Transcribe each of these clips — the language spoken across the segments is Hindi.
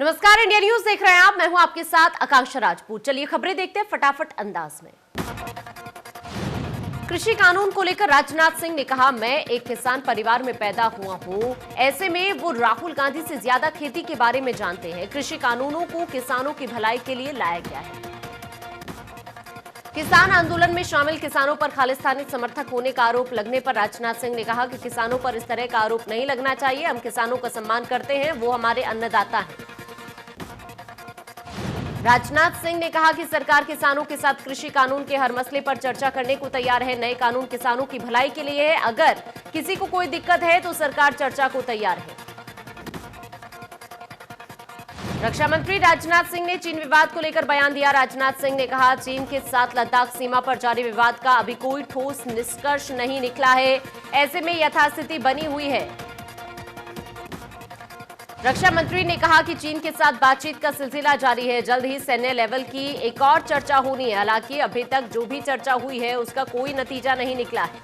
नमस्कार, इंडिया न्यूज देख रहे हैं आप। मैं हूं आपके साथ आकांक्षा राजपूत। चलिए खबरें देखते हैं फटाफट अंदाज में। कृषि कानून को लेकर राजनाथ सिंह ने कहा, मैं एक किसान परिवार में पैदा हुआ हूं, ऐसे में वो राहुल गांधी से ज्यादा खेती के बारे में जानते हैं। कृषि कानूनों को किसानों की भलाई के लिए लाया गया है। किसान आंदोलन में शामिल किसानों पर खालिस्तानी समर्थक होने का आरोप लगने पर राजनाथ सिंह ने कहा कि किसानों पर इस तरह का आरोप नहीं लगना चाहिए। हम किसानों का सम्मान करते हैं, वो हमारे अन्नदाता हैं। राजनाथ सिंह ने कहा कि सरकार किसानों के साथ कृषि कानून के हर मसले पर चर्चा करने को तैयार है। नए कानून किसानों की भलाई के लिए है। अगर किसी को कोई दिक्कत है तो सरकार चर्चा को तैयार है। रक्षा मंत्री राजनाथ सिंह ने चीन विवाद को लेकर बयान दिया। राजनाथ सिंह ने कहा, चीन के साथ लद्दाख सीमा पर जारी विवाद का अभी कोई ठोस निष्कर्ष नहीं निकला है, ऐसे में यथास्थिति बनी हुई है। रक्षा मंत्री ने कहा कि चीन के साथ बातचीत का सिलसिला जारी है। जल्द ही सैन्य लेवल की एक और चर्चा होनी है। हालांकि अभी तक जो भी चर्चा हुई है उसका कोई नतीजा नहीं निकला है।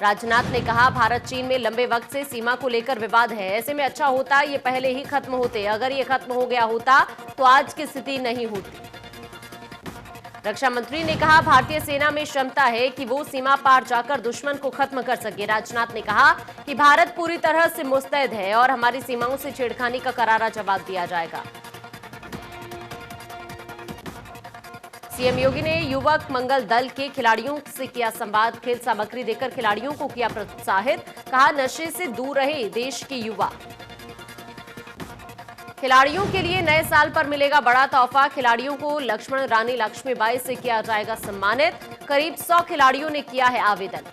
राजनाथ ने कहा, भारत चीन में लंबे वक्त से सीमा को लेकर विवाद है, ऐसे में अच्छा होता ये पहले ही खत्म होते। अगर ये खत्म हो गया होता तो आज की स्थिति नहीं होती। रक्षा मंत्री ने कहा, भारतीय सेना में क्षमता है कि वो सीमा पार जाकर दुश्मन को खत्म कर सके। राजनाथ ने कहा कि भारत पूरी तरह से मुस्तैद है और हमारी सीमाओं से छेड़खानी का करारा जवाब दिया जाएगा। सीएम योगी ने युवक मंगल दल के खिलाड़ियों से किया संवाद। खेल सामग्री देकर खिलाड़ियों को किया प्रोत्साहित। कहा, नशे से दूर रहे देश के युवा। खिलाड़ियों के लिए नए साल पर मिलेगा बड़ा तोहफा। खिलाड़ियों को लक्ष्मण रानी लक्ष्मीबाई से किया जाएगा सम्मानित। करीब 100 खिलाड़ियों ने किया है आवेदन।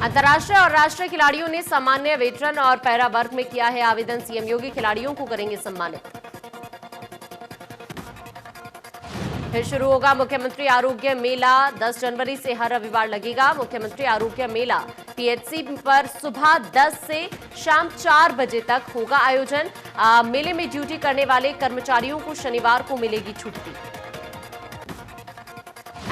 अंतर्राष्ट्रीय और राष्ट्रीय खिलाड़ियों ने सामान्य, वेटरन और पैरा वर्ग में किया है आवेदन। सीएम योगी खिलाड़ियों को करेंगे सम्मानित। फिर शुरू होगा मुख्यमंत्री आरोग्य मेला। 10 जनवरी से हर रविवार लगेगा मुख्यमंत्री आरोग्य मेला। पीएचसी पर सुबह 10 से शाम 4 बजे तक होगा आयोजन। मेले में ड्यूटी करने वाले कर्मचारियों को शनिवार को मिलेगी छुट्टी।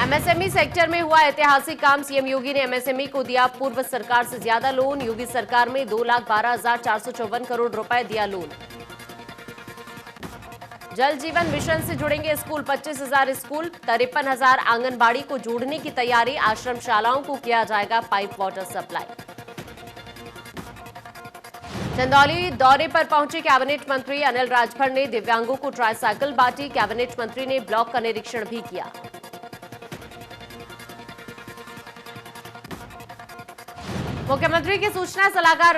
एमएसएमई सेक्टर में हुआ ऐतिहासिक काम। सीएम योगी ने एमएसएमई को दिया पूर्व सरकार से ज्यादा लोन। योगी सरकार में 2,12,454 करोड़ रुपए दिया लोन। जल जीवन मिशन से जुड़ेंगे स्कूल। 25,000 स्कूल, 53,000 आंगनबाड़ी को जोड़ने की तैयारी। आश्रम शालाओं को किया जाएगा पाइप वाटर सप्लाई। चंदौली दौरे पर पहुंचे कैबिनेट मंत्री अनिल राजभर ने दिव्यांगों को ट्राईसाइकिल बांटी। कैबिनेट मंत्री ने ब्लॉक का निरीक्षण भी किया। मुख्यमंत्री के सूचना सलाहकार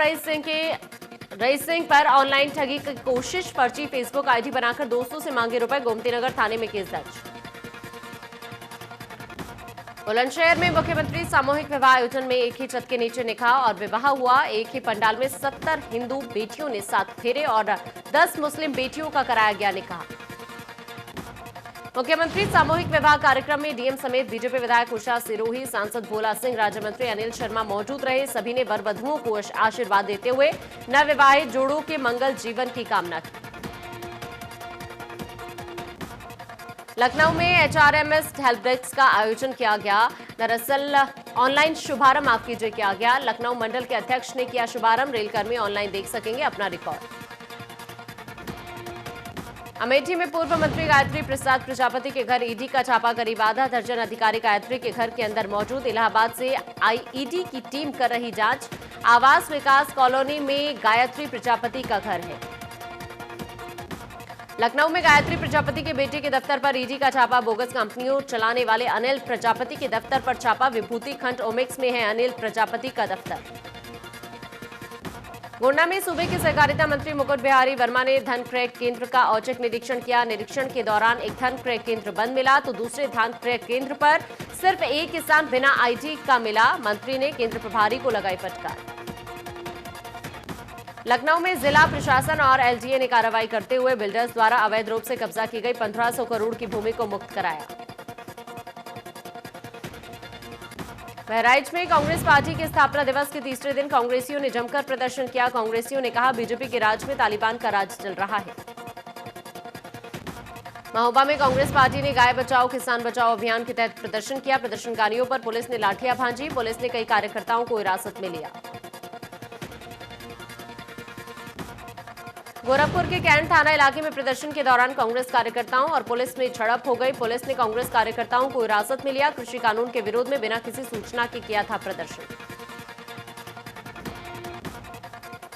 रईस सिंह पर ऑनलाइन ठगी की कोशिश। फर्जी फेसबुक आईडी बनाकर दोस्तों से मांगे रुपए। गोमतीनगर थाने में केस दर्ज। बुलंदशहर में मुख्यमंत्री सामूहिक विवाह आयोजन में एक ही छत के नीचे निकाह और विवाह हुआ। एक ही पंडाल में 70 हिंदू बेटियों ने 7 फेरे और 10 मुस्लिम बेटियों का कराया गया निकाह। मुख्यमंत्री सामूहिक विवाह कार्यक्रम में डीएम समेत बीजेपी विधायक उषा सिरोही, सांसद भोला सिंह, राज्य मंत्री अनिल शर्मा मौजूद रहे। सभी ने वर वधुओं को आशीर्वाद देते हुए नवविवाहित जोड़ों के मंगल जीवन की कामना की। लखनऊ में एचआरएमएस हेल्प डेस्क का आयोजन किया गया। दरअसल ऑनलाइन शुभारंभ किया गया। लखनऊ मंडल के अध्यक्ष ने किया शुभारंभ। रेलकर्मी ऑनलाइन देख सकेंगे अपना रिकॉर्ड। अमेठी में पूर्व मंत्री गायत्री प्रसाद प्रजापति के घर ईडी का छापा। करीब आधा दर्जन अधिकारी गायत्री के घर के अंदर मौजूद। इलाहाबाद से आई ईडी की टीम कर रही जांच। आवास विकास कॉलोनी में गायत्री प्रजापति का घर है। लखनऊ में गायत्री प्रजापति के बेटे के दफ्तर पर ईडी का छापा। बोगस कंपनियों चलाने वाले अनिल प्रजापति के दफ्तर पर छापा। विभूति खंड ओमिक्स में है अनिल प्रजापति का दफ्तर। गोंडा में सूबे के सहकारिता मंत्री मुकुट बिहारी वर्मा ने धन क्रय केंद्र का औचक निरीक्षण किया। निरीक्षण के दौरान एक धन क्रय केंद्र बंद मिला तो दूसरे धन क्रय केंद्र पर सिर्फ एक किसान बिना आईडी का मिला। मंत्री ने केंद्र प्रभारी को लगाई फटकार। लखनऊ में जिला प्रशासन और एलजीए ने कार्रवाई करते हुए बिल्डर्स द्वारा अवैध रूप से कब्जा की गई 1500 करोड़ की भूमि को मुक्त कराया। बहराइच में कांग्रेस पार्टी के स्थापना दिवस के तीसरे दिन कांग्रेसियों ने जमकर प्रदर्शन किया। कांग्रेसियों ने कहा, बीजेपी के राज में तालिबान का राज चल रहा है। महोबा में कांग्रेस पार्टी ने गाय बचाओ किसान बचाओ अभियान के तहत प्रदर्शन किया। प्रदर्शनकारियों पर पुलिस ने लाठियां भांजी। पुलिस ने कई कार्यकर्ताओं को हिरासत में लिया। गोरखपुर के कैंट थाना इलाके में प्रदर्शन के दौरान कांग्रेस कार्यकर्ताओं और पुलिस में झड़प हो गई। पुलिस ने कांग्रेस कार्यकर्ताओं को हिरासत में लिया। कृषि कानून के विरोध में बिना किसी सूचना के किया था प्रदर्शन।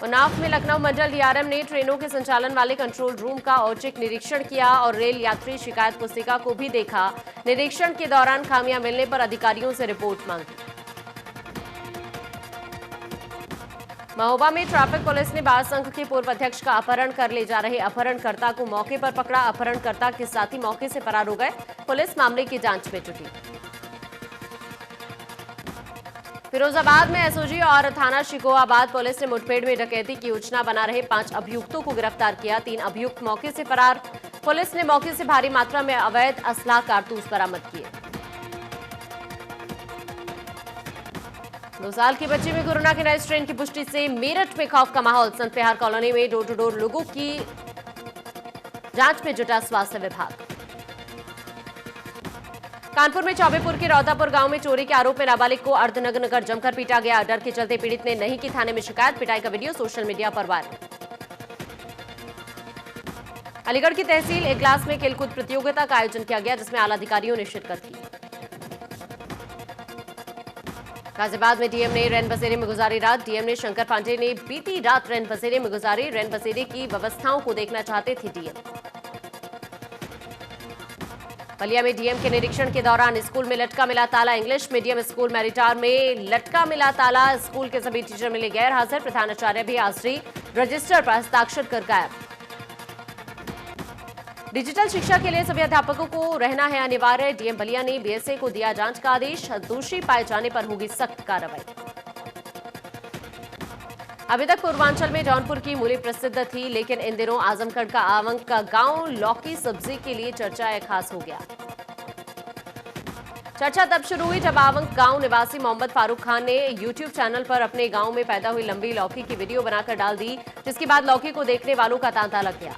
उन्नाव में लखनऊ मंडल डीआरएम ने ट्रेनों के संचालन वाले कंट्रोल रूम का औचक निरीक्षण किया और रेल यात्री शिकायत पुस्तिका को भी देखा। निरीक्षण के दौरान खामियां मिलने पर अधिकारियों से रिपोर्ट मांगी। महोबा में ट्रैफिक पुलिस ने बार संघ के पूर्व अध्यक्ष का अपहरण कर ले जा रहे अपहरणकर्ता को मौके पर पकड़ा। अपहरणकर्ता के साथी मौके से फरार हो गए। पुलिस मामले की जांच में जुटी। फिरोजाबाद में एसओजी और थाना शिकोहाबाद पुलिस ने मुठभेड़ में डकैती की योजना बना रहे 5 अभियुक्तों को गिरफ्तार किया। 3 अभियुक्त मौके से फरार। पुलिस ने मौके से भारी मात्रा में अवैध असलाह कारतूस बरामद किए। 2 साल की बच्ची में कोरोना के नए स्ट्रेन की पुष्टि से मेरठ में खौफ का माहौल। संत विहार कॉलोनी में डोर टू डोर लोगों की जांच में जुटा स्वास्थ्य विभाग। कानपुर में चौबेपुर के रौतापुर गांव में चोरी के आरोप में नाबालिग को अर्धनग्न कर जमकर पीटा गया। डर के चलते पीड़ित ने नहीं की थाने में शिकायत। पिटाई का वीडियो सोशल मीडिया पर वायरल। अलीगढ़ की तहसील इगलास में खेलकूद प्रतियोगिता का आयोजन किया गया जिसमें आला अधिकारियों ने शिरकत की। गाजियाबाद में डीएम ने रैन बसेरे में गुजारी रात। डीएम ने शंकर पांडे ने बीती रात रैन बसेरे में गुजारी। रैन बसेरे की व्यवस्थाओं को देखना चाहते थे डीएम। बलिया में डीएम के निरीक्षण के दौरान स्कूल में लटका मिला ताला। इंग्लिश मीडियम स्कूल मैरिटार में लटका मिला ताला। स्कूल के सभी टीचर मिले गैर हाजिर। प्रधानाचार्य भी हाजिरी रजिस्टर पर हस्ताक्षर कर गायब। डिजिटल शिक्षा के लिए सभी अध्यापकों को रहना है अनिवार्य। डीएम बलिया ने बीएसए को दिया जांच का आदेश। दोषी पाए जाने पर होगी सख्त कार्रवाई। अभी तक पूर्वांचल में जौनपुर की मूली प्रसिद्ध थी, लेकिन इन दिनों आजमगढ़ का आवंक का गांव लौकी सब्जी के लिए चर्चा खास हो गया। चर्चा तब शुरू हुई जब आवंक गांव निवासी मोहम्मद फारूक खान ने यूट्यूब चैनल पर अपने गांव में पैदा हुई लंबी लौकी की वीडियो बनाकर डाल दी, जिसके बाद लौकी को देखने वालों का तांता लग गया।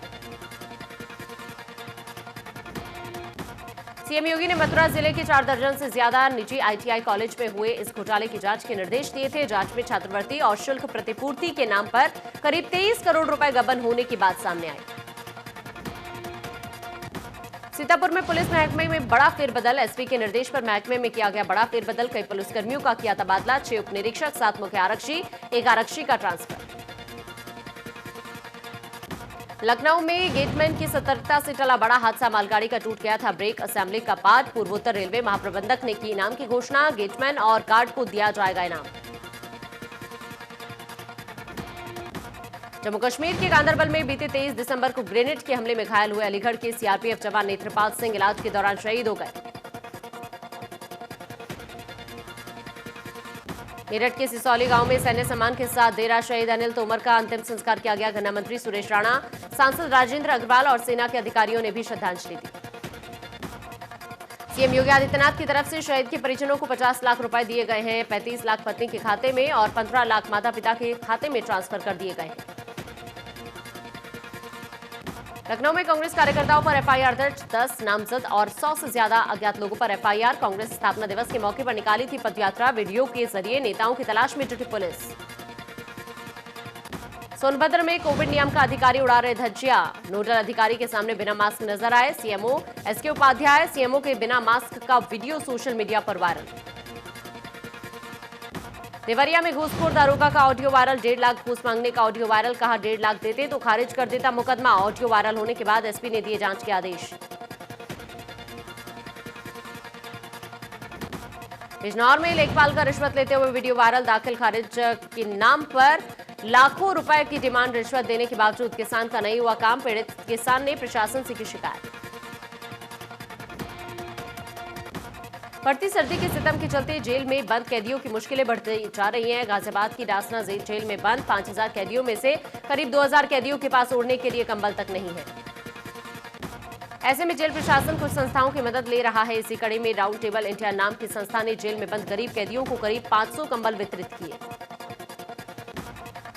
सीएम योगी ने मथुरा जिले के 4 दर्जन से ज्यादा निजी आईटीआई कॉलेज में हुए इस घोटाले की जांच के निर्देश दिए थे। जांच में छात्रवृत्ति और शुल्क प्रतिपूर्ति के नाम पर करीब 23 करोड़ रुपए गबन होने की बात सामने आई। सीतापुर में पुलिस महकमे में बड़ा फेरबदल। एसपी के निर्देश पर महकमे में किया गया बड़ा फेरबदल। कई पुलिसकर्मियों का किया तबादला। 6 उप निरीक्षक, 7 मुख्य आरक्षी, 1 आरक्षी का ट्रांसफर। लखनऊ में गेटमैन की सतर्कता से टला बड़ा हादसा। मालगाड़ी का टूट गया था ब्रेक असेंबली का पार्ट। पूर्वोत्तर रेलवे महाप्रबंधक ने की इनाम की घोषणा। गेटमैन और गार्ड को दिया जाएगा इनाम। जम्मू कश्मीर के गांदरबल में बीते 23 दिसंबर को ग्रेनेड के हमले में घायल हुए अलीगढ़ के सीआरपीएफ जवान नेत्रपाल सिंह इलाज के दौरान शहीद हो गए। मेरठ के सिसौली गांव में सैन्य सम्मान के साथ देर रात शहीद अनिल तोमर का अंतिम संस्कार किया गया। गृह मंत्री सुरेश राणा, सांसद राजेंद्र अग्रवाल और सेना के अधिकारियों ने भी श्रद्धांजलि दी। सीएम योगी आदित्यनाथ की तरफ से शहीद के परिजनों को 50 लाख रुपए दिए गए हैं। 35 लाख पत्नी के खाते में और 15 लाख माता पिता के खाते में ट्रांसफर कर दिए गए हैं। लखनऊ में कांग्रेस कार्यकर्ताओं पर एफआईआर दर्ज। 10 नामजद और 100 से ज्यादा अज्ञात लोगों पर एफआईआर। कांग्रेस स्थापना दिवस के मौके पर निकाली थी पदयात्रा। वीडियो के जरिए नेताओं की तलाश में जुटी पुलिस। सोनभद्र में कोविड नियम का अधिकारी उड़ा रहे धज्जियां। नोडल अधिकारी के सामने बिना मास्क नजर आए सीएमओ एसके उपाध्याय। सीएमओ के बिना मास्क का वीडियो सोशल मीडिया पर वायरल। देवरिया में घूसखोर दारोगा का ऑडियो वायरल। 1.5 लाख घूस मांगने का ऑडियो वायरल। कहा 1.5 लाख देते तो खारिज कर देता मुकदमा। ऑडियो वायरल होने के बाद एसपी ने दिए जांच के आदेश। बिजनौर में लेखपाल का रिश्वत लेते हुए वीडियो वायरल। दाखिल खारिज के नाम पर लाखों रुपए की डिमांड। रिश्वत देने के बावजूद किसान का नहीं हुआ काम। पीड़ित किसान ने प्रशासन से की शिकायत। बढ़ती सर्दी के सितम के चलते जेल में बंद कैदियों की मुश्किलें बढ़ती जा रही हैं। गाजियाबाद की डासना जेल में बंद 5000 कैदियों में से करीब 2000 कैदियों के पास ओढ़ने के लिए कंबल तक नहीं है। ऐसे में जेल प्रशासन कुछ संस्थाओं की मदद ले रहा है। इसी कड़ी में राउंड टेबल इंडिया नाम की संस्था ने जेल में बंद गरीब कैदियों को करीब 500 कंबल वितरित किए।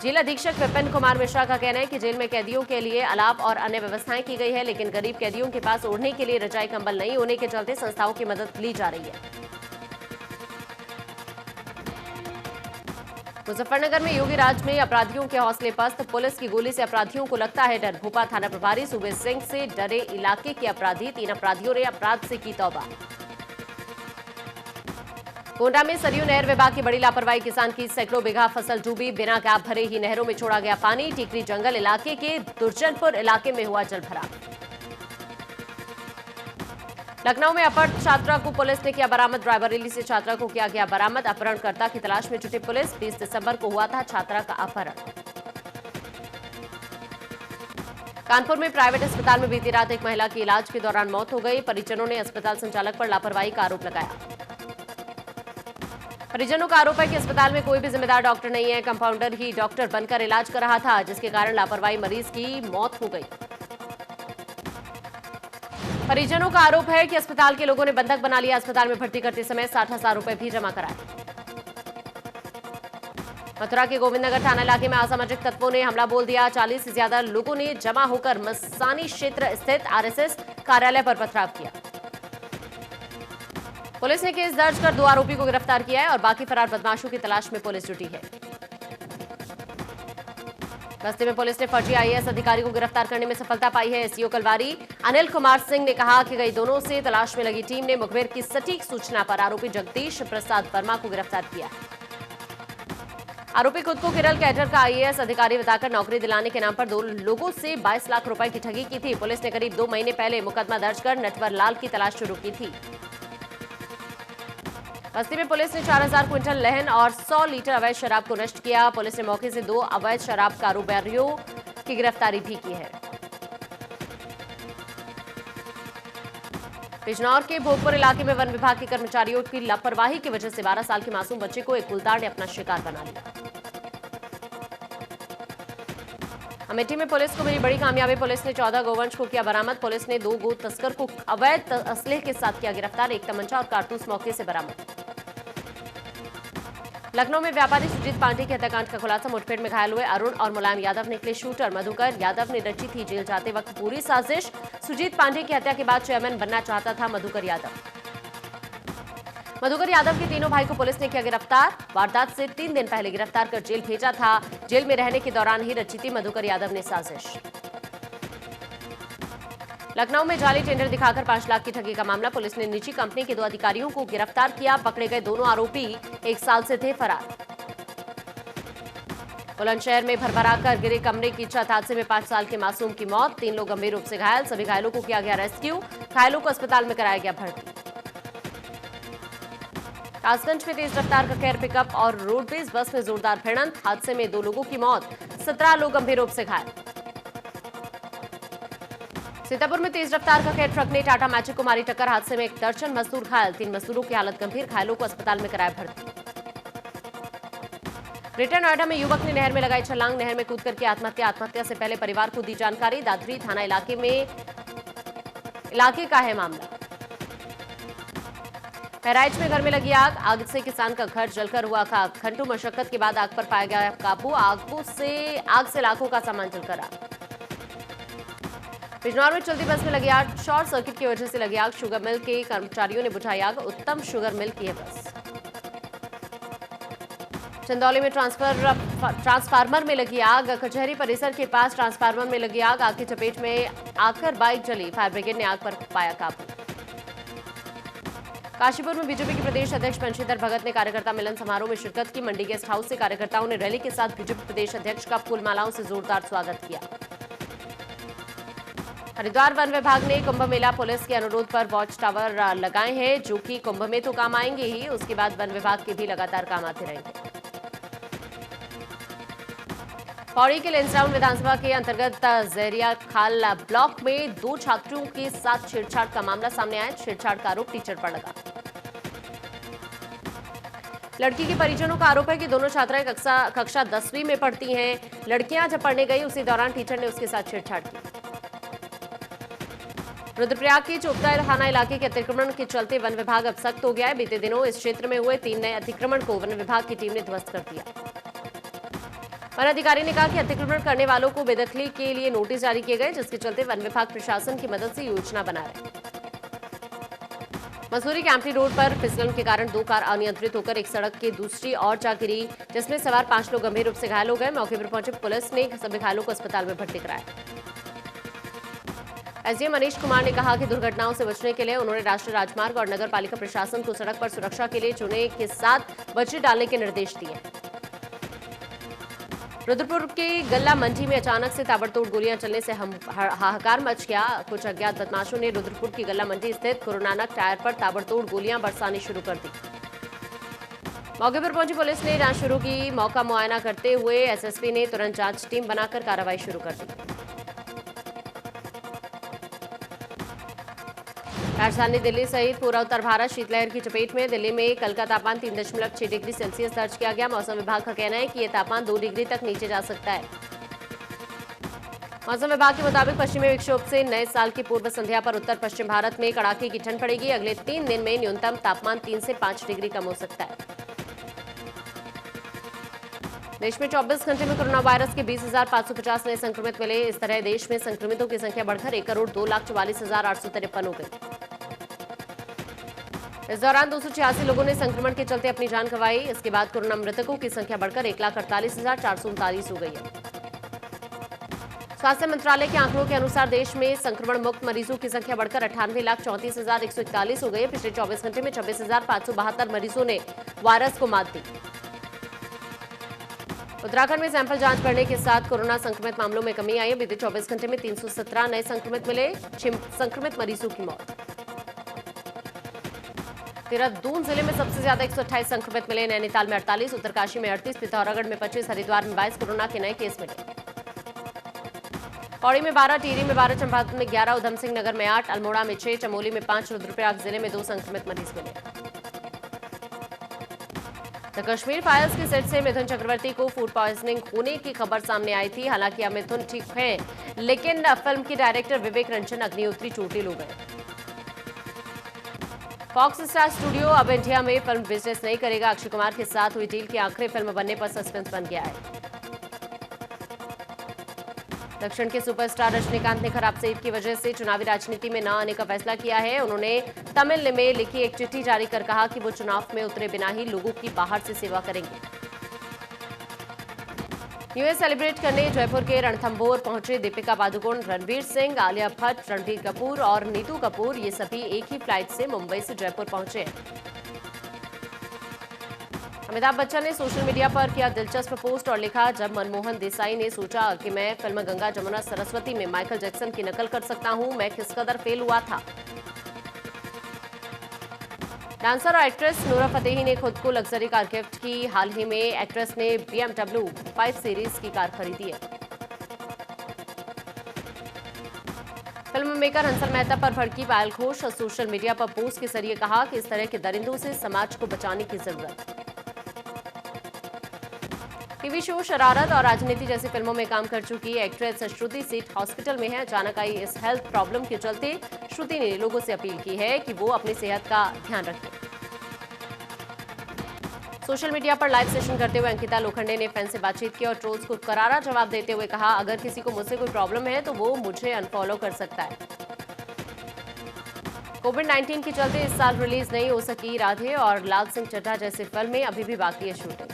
जेल अधीक्षक विपिन कुमार मिश्रा का कहना है कि जेल में कैदियों के लिए अलाव और अन्य व्यवस्थाएं की गई है, लेकिन गरीब कैदियों के पास ओढ़ने के लिए रजाई कंबल नहीं होने के चलते संस्थाओं की मदद ली जा रही है। मुजफ्फरनगर में योगी राज में अपराधियों के हौसले पस्त, पुलिस की गोली से अपराधियों को लगता है डर। भोपाल थाना प्रभारी सूबे सिंह से डरे इलाके के अपराधी, 3 अपराधियों ने अपराध से की तौबा। गोंडा में सरयू नहर विभाग की बड़ी लापरवाही, किसान की सैकड़ों बीघा फसल डूबी, बिना गैप भरे ही नहरों में छोड़ा गया पानी। टीकरी जंगल इलाके के दुर्जनपुर इलाके में हुआ जलभराव। लखनऊ में अपहृत छात्रा को पुलिस ने किया बरामद, रायबरेली से छात्रा को किया गया बरामद। अपहरणकर्ता की तलाश में जुटी पुलिस, 20 दिसंबर को हुआ था छात्रा का अपहरण। कानपुर में प्राइवेट अस्पताल में बीती रात एक महिला की इलाज के दौरान मौत हो गई। परिजनों ने अस्पताल संचालक पर लापरवाही का आरोप लगाया। परिजनों का आरोप है कि अस्पताल में कोई भी जिम्मेदार डॉक्टर नहीं है, कंपाउंडर ही डॉक्टर बनकर इलाज कर रहा था, जिसके कारण लापरवाही मरीज की मौत हो गई। परिजनों का आरोप है कि अस्पताल के लोगों ने बंधक बना लिया, अस्पताल में भर्ती करते समय 60,000 रुपए भी जमा कराए। मथुरा के गोविंदनगर थाना इलाके में असामाजिक तत्वों ने हमला बोल दिया, 40 से ज्यादा लोगों ने जमा होकर मसानी क्षेत्र स्थित आरएसएस कार्यालय पर पथराव किया। पुलिस ने केस दर्ज कर 2 आरोपी को गिरफ्तार किया है और बाकी फरार बदमाशों की तलाश में पुलिस जुटी है। बस्ती में पुलिस ने फर्जी आईएएस अधिकारी को गिरफ्तार करने में सफलता पाई है। एसईओ कलवारी अनिल कुमार सिंह ने कहा कि गई दोनों से तलाश में लगी टीम ने मुखबिर की सटीक सूचना पर आरोपी जगदीश प्रसाद वर्मा को गिरफ्तार किया। आरोपी खुद को केरल कैडर का आईएएस अधिकारी बताकर नौकरी दिलाने के नाम पर 2 लोगों से 22 लाख रुपए की ठगी की थी। पुलिस ने करीब 2 महीने पहले मुकदमा दर्ज कर नटवर लाल की तलाश शुरू की थी। बस्ती में पुलिस ने 4000 क्विंटल लहन और 100 लीटर अवैध शराब को नष्ट किया। पुलिस ने मौके से 2 अवैध शराब कारोबारियों की गिरफ्तारी भी की है। बिजनौर के भोगपुर इलाके में वन विभाग के कर्मचारियों की लापरवाही की वजह से 12 साल के मासूम बच्चे को एक कुलताड़ ने अपना शिकार बना लिया। अमेठी में पुलिस को मिली बड़ी कामयाबी, पुलिस ने 14 गोवंश को किया बरामद। पुलिस ने 2 गो तस्कर को अवैध असलहे के साथ किया गिरफ्तार, 1 तमंचा और कारतूस मौके से बरामद। लखनऊ में व्यापारी सुजीत पांडे के हत्याकांड का खुलासा, मुठभेड़ में घायल हुए अरुण और मुलायम यादव निकले शूटर। मधुकर यादव ने रची थी जेल जाते वक्त पूरी साजिश। सुजीत पांडे की हत्या के बाद चेयरमैन बनना चाहता था मधुकर यादव। मधुकर यादव के तीनों भाई को पुलिस ने किया गिरफ्तार, वारदात से 3 दिन पहले गिरफ्तार कर जेल भेजा था। जेल में रहने के दौरान ही रची थी मधुकर यादव ने साजिश। लखनऊ में जाली टेंडर दिखाकर 5 लाख की ठगी का मामला, पुलिस ने निजी कंपनी के 2 अधिकारियों को गिरफ्तार किया। पकड़े गए दोनों आरोपी 1 साल से थे फरार। बुलंदशहर में भरभरा कर गिरे कमरे की छत हादसे में 5 साल के मासूम की मौत, 3 लोग गंभीर रूप से घायल। सभी घायलों को किया गया रेस्क्यू, घायलों को अस्पताल में कराया गया भर्ती। कासगंज में तेज रफ्तार का कैर पिकअप और रोडवेज बस में जोरदार भिड़ंत, हादसे में 2 लोगों की मौत, 17 लोग गंभीर रूप से घायल। सीतापुर में तेज रफ्तार का कैर ट्रक ने टाटा मैजिक को मारी टक्कर, हादसे में 1 दर्जन मजदूर घायल, 3 मजदूरों की हालत गंभीर, घायलों को अस्पताल में कराया भर्ती। ग्रेटर नोएडा में युवक ने नहर में लगाई छलांग, नहर में कूद करके आत्महत्या। आत्महत्या से पहले परिवार को दी जानकारी, दादरी थाना इलाके का है मामला। बहराइच में घर में लगी आग, आग से किसान का घर जलकर हुआ खाक, घंटों मशक्कत के बाद आग पर पाया गया काबू, आग से लाखों का सामान जलकर आग। बिजनौर में चलती बस में लगी आग, शॉर्ट सर्किट की वजह से लगी आग, शुगर मिल के कर्मचारियों ने बुझाई आग, उत्तम शुगर मिल की है बस। चंदौली में ट्रांसफार्मर में लगी आग, कचहरी परिसर के पास ट्रांसफार्मर में लगी आग, आग की चपेट में आकर बाइक जली, फायर ब्रिगेड ने आग पर पाया काबू। काशीपुर में बीजेपी के प्रदेश अध्यक्ष बंशीधर भगत ने कार्यकर्ता मिलन समारोह में शिरकत की, मंडी गेस्ट हाउस से कार्यकर्ताओं ने रैली के साथ बीजेपी प्रदेश अध्यक्ष का फूलमालाओं से जोरदार स्वागत किया। हरिद्वार वन विभाग ने कुंभ मेला पुलिस के अनुरोध पर वॉच टावर लगाए हैं, जो कि कुंभ में तो काम आएंगे ही, उसके बाद वन विभाग के भी लगातार काम आते रहेंगे। पौड़ी के लेंसडाउन विधानसभा के अंतर्गत जहरिया खाल ब्लॉक में 2 छात्रों के साथ छेड़छाड़ का मामला सामने आया, छेड़छाड़ का आरोप टीचर पर लगा। लड़की के परिजनों का आरोप है कि दोनों छात्राएं कक्षा 10वीं में पढ़ती हैं। लड़कियां जब पढ़ने गई उसी दौरान टीचर ने उसके साथ छेड़छाड़ की। रुद्रप्रयाग के चोपता थाना इलाके के अतिक्रमण के चलते वन विभाग अब सख्त हो गया है। बीते दिनों इस क्षेत्र में हुए 3 नए अतिक्रमण को वन विभाग की टीम ने ध्वस्त कर दिया। वन अधिकारी ने कहा कि अतिक्रमण करने वालों को बेदखली के लिए नोटिस जारी किए गए, जिसके चलते वन विभाग प्रशासन की मदद से योजना बना रहे। मसूरी कैंपटी रोड पर फिसलन के कारण 2 कार अनियंत्रित होकर एक सड़क के दूसरी ओर जा गिरी, जिसमें सवार 5 लोग गंभीर रूप से घायल हो गए। मौके पर पहुंची पुलिस ने सभी घायलों को अस्पताल में भर्ती कराया। एसडीएम मनीष कुमार ने कहा कि दुर्घटनाओं से बचने के लिए उन्होंने राष्ट्रीय राजमार्ग और नगर पालिका प्रशासन को सड़क पर सुरक्षा के लिए चूने के साथ बच्चे डालने के निर्देश दिए। रुद्रपुर के गल्ला मंडी में अचानक से ताबड़तोड़ गोलियां चलने से हाहाकार मच गया। कुछ अज्ञात बदमाशों ने रुद्रपुर की गल्ला मंडी स्थित गुरु नानक टायर पर ताबड़तोड़ गोलियां बरसानी शुरू कर दी। मौके पर पहुंची पुलिस ने जांच शुरू की। मौका मुआयना करते हुए एसएसपी ने तुरंत जांच टीम बनाकर कार्रवाई शुरू कर दी। राजधानी दिल्ली सहित पूरा उत्तर भारत शीतलहर की चपेट में। दिल्ली में कल का तापमान 3.6 डिग्री सेल्सियस दर्ज किया गया। मौसम विभाग का कहना है कि यह तापमान 2 डिग्री तक नीचे जा सकता है। मौसम विभाग के मुताबिक पश्चिमी विक्षोभ से नए साल की पूर्व संध्या पर उत्तर पश्चिम भारत में कड़ाके की ठंड पड़ेगी। अगले 3 दिन में न्यूनतम तापमान 3 से 5 डिग्री कम हो सकता है। देश में 24 घंटे में कोरोना वायरस के 20,550 नए संक्रमित मिले। इस तरह देश में संक्रमितों की संख्या बढ़कर 1,02,44,853 हो गई। इस दौरान 286 लोगों ने संक्रमण के चलते अपनी जान गंवाई। इसके बाद कोरोना मृतकों की संख्या बढ़कर 1,48,439 हो गई है। स्वास्थ्य मंत्रालय के आंकड़ों के अनुसार देश में संक्रमण मुक्त मरीजों की संख्या बढ़कर 98,34,141 हो गई है। पिछले 24 घंटे में 26,572 मरीजों ने वायरस को मात दी। उत्तराखंड में सैंपल जांच बढ़ने के साथ कोरोना संक्रमित मामलों में कमी आई है। बीते 24 घंटे में 317 नए संक्रमित मिले। 6 संक्रमित मरीजों की मौत। देहरादून जिले में सबसे ज्यादा 128 संक्रमित मिले। नैनीताल में 48, उत्तरकाशी में 38, पिथौरागढ़ में 25, हरिद्वार में 22 कोरोना के नए केस मिले। पौड़ी में 12, टिहरी में 12, चंपावत में 11, उधम सिंह नगर में 8, अल्मोड़ा में 6, चमोली में 5, रुद्रप्रयाग जिले में 2 संक्रमित मरीज मिले। द कश्मीर फाइल्स के सेट से मिथुन चक्रवर्ती को फूड पॉइजनिंग होने की खबर सामने आई थी। हालांकि अब मिथुन ठीक हैं, लेकिन फिल्म के डायरेक्टर विवेक रंजन अग्निहोत्री चोटिल हो गए। फॉक्स स्टार स्टूडियो अब इंडिया में फिल्म बिजनेस नहीं करेगा। अक्षय कुमार के साथ हुई डील की आखिरी फिल्म बनने पर सस्पेंस बन गया है। दक्षिण के सुपरस्टार रजनीकांत ने खराब सेहत की वजह से चुनावी राजनीति में न आने का फैसला किया है। उन्होंने तमिल में लिखी एक चिट्ठी जारी कर कहा कि वो चुनाव में उतरे बिना ही लोगों की बाहर से सेवा करेंगे। न्यू ईयर सेलिब्रेट करने जयपुर के रणथंभौर पहुंचे दीपिका पादुकोण, रणवीर सिंह, आलिया भट्ट, रणबीर कपूर और नीतू कपूर। ये सभी एक ही फ्लाइट से मुंबई से जयपुर पहुंचे। अमिताभ बच्चन ने सोशल मीडिया पर किया दिलचस्प पोस्ट और लिखा, जब मनमोहन देसाई ने सोचा कि मैं फिल्म गंगा जमुना सरस्वती में माइकल जैक्सन की नकल कर सकता हूं, मैं किस कदर फेल हुआ था। डांसर और एक्ट्रेस नूरा फतेही ने खुद को लग्जरी कार गिफ्ट की। हाल ही में एक्ट्रेस ने BMW 5 सीरीज की कार खरीदी है। फिल्म मेकर हंसल मेहता पर भड़की पायल घोष सोशल मीडिया पर पोस्ट के जरिए कहा कि इस तरह के दरिंदों से समाज को बचाने की जरूरत। टीवी शो शरारत और राजनीति जैसी फिल्मों में काम कर चुकी एक्ट्रेस श्रुति सेठ हॉस्पिटल में है। अचानक आई इस हेल्थ प्रॉब्लम के चलते श्रुति ने लोगों से अपील की है कि वो अपनी सेहत का ध्यान रखें। सोशल मीडिया पर लाइव सेशन करते हुए अंकिता लोखंडे ने फैन से बातचीत की और ट्रोल्स को करारा जवाब देते हुए कहा, अगर किसी को मुझसे कोई प्रॉब्लम है तो वो मुझे अनफॉलो कर सकता है। कोविड-19 के चलते इस साल रिलीज नहीं हो सकी राधे और लाल सिंह चड्ढा जैसी फिल्में अभी भी बाकी है शूटिंग।